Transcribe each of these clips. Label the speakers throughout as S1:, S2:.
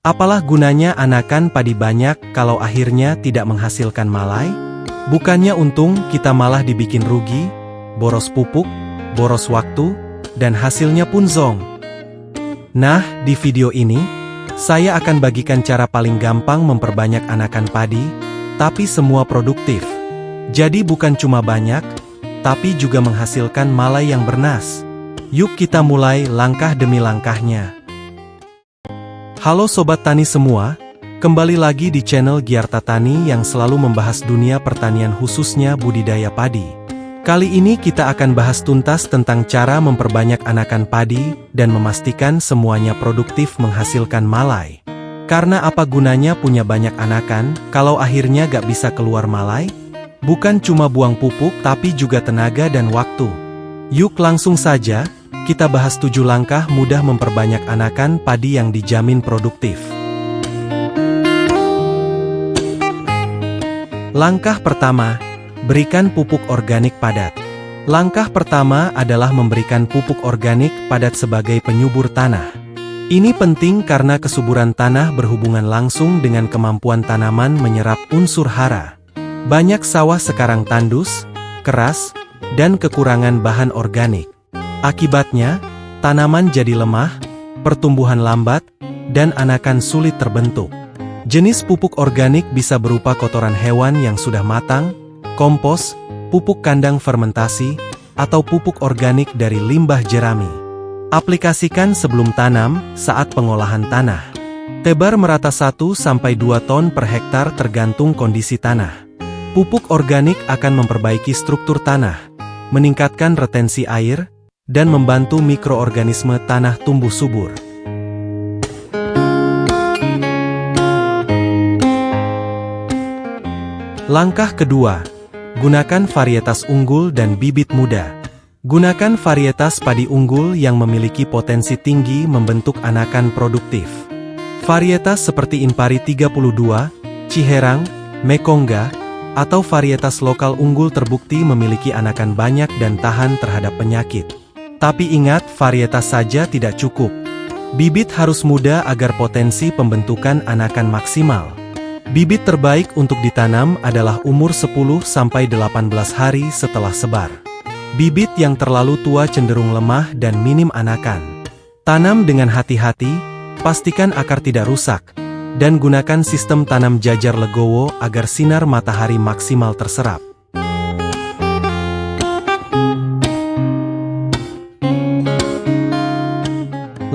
S1: Apalah gunanya anakan padi banyak kalau akhirnya tidak menghasilkan malai? Bukannya untung, kita malah dibikin rugi, boros pupuk, boros waktu, dan hasilnya pun zong. Nah, di video ini, saya akan bagikan cara paling gampang memperbanyak anakan padi, tapi semua produktif. Jadi bukan cuma banyak, tapi juga menghasilkan malai yang bernas. Yuk kita mulai langkah demi langkahnya. Halo Sobat Tani semua, kembali lagi di channel Giarta Tani yang selalu membahas dunia pertanian khususnya budidaya padi. Kali ini kita akan bahas tuntas tentang cara memperbanyak anakan padi dan memastikan semuanya produktif menghasilkan malai. Karena apa gunanya punya banyak anakan kalau akhirnya gak bisa keluar malai? Bukan cuma buang pupuk tapi juga tenaga dan waktu. Yuk langsung saja, kita bahas 7 langkah mudah memperbanyak anakan padi yang dijamin produktif. Langkah pertama, berikan pupuk organik padat. Langkah pertama adalah memberikan pupuk organik padat sebagai penyubur tanah. Ini penting karena kesuburan tanah berhubungan langsung dengan kemampuan tanaman menyerap unsur hara. Banyak sawah sekarang tandus, keras, dan kekurangan bahan organik. Akibatnya, tanaman jadi lemah, pertumbuhan lambat, dan anakan sulit terbentuk. Jenis pupuk organik bisa berupa kotoran hewan yang sudah matang, kompos, pupuk kandang fermentasi, atau pupuk organik dari limbah jerami. Aplikasikan sebelum tanam, saat pengolahan tanah. Tebar merata 1-2 ton per hektar tergantung kondisi tanah. Pupuk organik akan memperbaiki struktur tanah, meningkatkan retensi air, dan membantu mikroorganisme tanah tumbuh subur. Langkah kedua, gunakan varietas unggul dan bibit muda. Gunakan varietas padi unggul yang memiliki potensi tinggi membentuk anakan produktif. Varietas seperti Impari 32, Ciherang, Mekongga, atau varietas lokal unggul terbukti memiliki anakan banyak dan tahan terhadap penyakit. Tapi ingat, varietas saja tidak cukup. Bibit harus muda agar potensi pembentukan anakan maksimal. Bibit terbaik untuk ditanam adalah umur 10-18 hari setelah sebar. Bibit yang terlalu tua cenderung lemah dan minim anakan. Tanam dengan hati-hati, pastikan akar tidak rusak, dan gunakan sistem tanam jajar legowo agar sinar matahari maksimal terserap.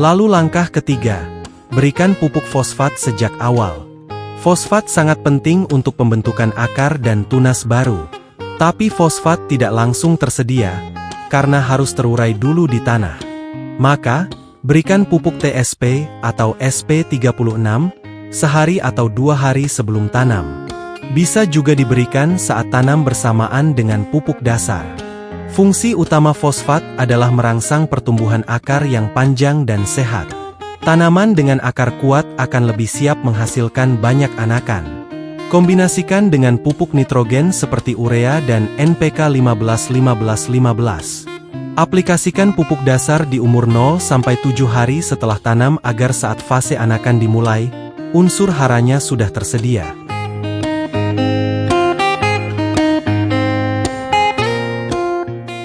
S1: Lalu langkah ketiga, berikan pupuk fosfat sejak awal. Fosfat sangat penting untuk pembentukan akar dan tunas baru. Tapi fosfat tidak langsung tersedia, karena harus terurai dulu di tanah. Maka, berikan pupuk TSP atau SP36, sehari atau 2 hari sebelum tanam. Bisa juga diberikan saat tanam bersamaan dengan pupuk dasar. Fungsi utama fosfat adalah merangsang pertumbuhan akar yang panjang dan sehat. Tanaman dengan akar kuat akan lebih siap menghasilkan banyak anakan. Kombinasikan dengan pupuk nitrogen seperti urea dan NPK 15-15-15. Aplikasikan pupuk dasar di umur 0-7 hari setelah tanam agar saat fase anakan dimulai, unsur haranya sudah tersedia.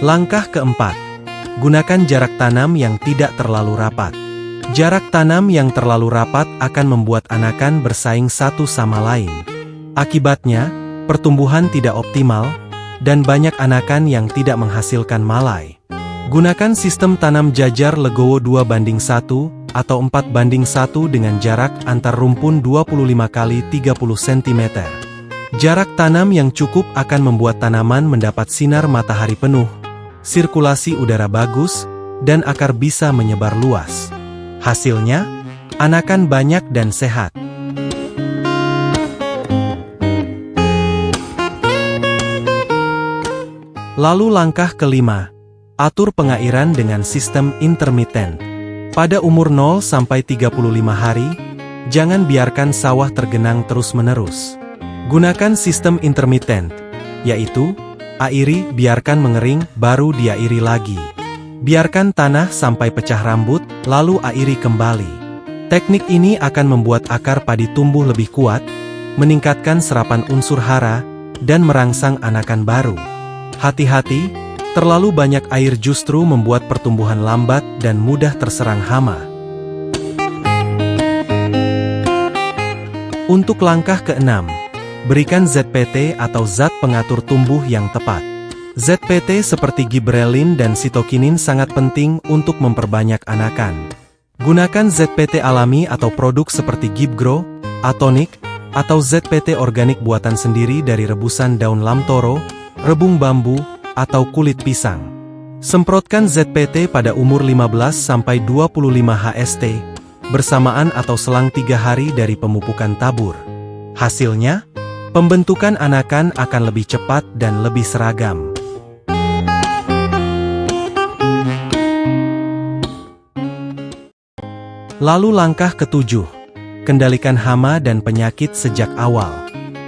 S1: Langkah keempat, gunakan jarak tanam yang tidak terlalu rapat. Jarak tanam yang terlalu rapat akan membuat anakan bersaing satu sama lain. Akibatnya, pertumbuhan tidak optimal, dan banyak anakan yang tidak menghasilkan malai. Gunakan sistem tanam jajar legowo 2:1 atau 4:1 dengan jarak antar rumpun 25 x 30 cm. Jarak tanam yang cukup akan membuat tanaman mendapat sinar matahari penuh, sirkulasi udara bagus, dan akar bisa menyebar luas. Hasilnya, anakan banyak dan sehat. Lalu langkah kelima, atur pengairan dengan sistem intermittent. Pada umur 0-35 hari, jangan biarkan sawah tergenang terus-menerus. Gunakan sistem intermittent, yaitu airi, biarkan mengering, baru diairi lagi. Biarkan tanah sampai pecah rambut, lalu airi kembali. Teknik ini akan membuat akar padi tumbuh lebih kuat, meningkatkan serapan unsur hara, dan merangsang anakan baru. Hati-hati, terlalu banyak air justru membuat pertumbuhan lambat dan mudah terserang hama. Untuk langkah ke-6, berikan ZPT atau zat pengatur tumbuh yang tepat. ZPT seperti giberelin dan sitokinin sangat penting untuk memperbanyak anakan. Gunakan ZPT alami atau produk seperti Gibgrow, Atonik, atau ZPT organik buatan sendiri dari rebusan daun lamtoro, rebung bambu, atau kulit pisang. Semprotkan ZPT pada umur 15-25 HST, bersamaan atau selang 3 hari dari pemupukan tabur. Hasilnya, pembentukan anakan akan lebih cepat dan lebih seragam. Lalu langkah ke-7, kendalikan hama dan penyakit sejak awal.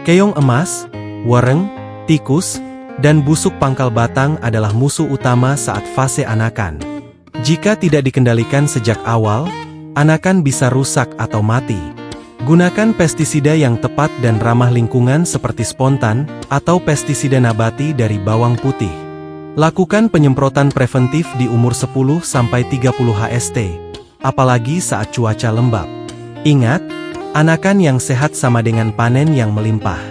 S1: Keong emas, wereng, tikus, dan busuk pangkal batang adalah musuh utama saat fase anakan. Jika tidak dikendalikan sejak awal, anakan bisa rusak atau mati. Gunakan pestisida yang tepat dan ramah lingkungan seperti spontan atau pestisida nabati dari bawang putih. Lakukan penyemprotan preventif di umur 10-30 HST. Apalagi saat cuaca lembab. Ingat, anakan yang sehat sama dengan panen yang melimpah.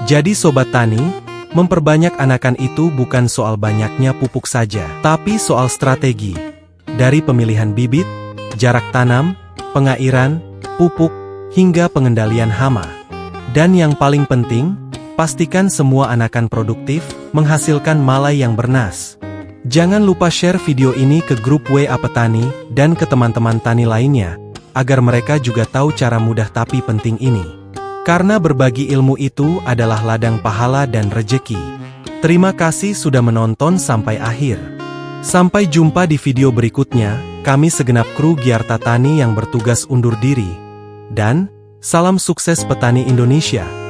S1: Jadi Sobat Tani, memperbanyak anakan itu bukan soal banyaknya pupuk saja, tapi soal strategi. Dari pemilihan bibit, jarak tanam, pengairan, pupuk, hingga pengendalian hama. Dan yang paling penting, pastikan semua anakan produktif, menghasilkan malai yang bernas. Jangan lupa share video ini ke grup WA petani dan ke teman-teman tani lainnya, agar mereka juga tahu cara mudah tapi penting ini. Karena berbagi ilmu itu adalah ladang pahala dan rejeki. Terima kasih sudah menonton sampai akhir. Sampai jumpa di video berikutnya, kami segenap kru Giarta Tani yang bertugas undur diri. Dan, salam sukses petani Indonesia.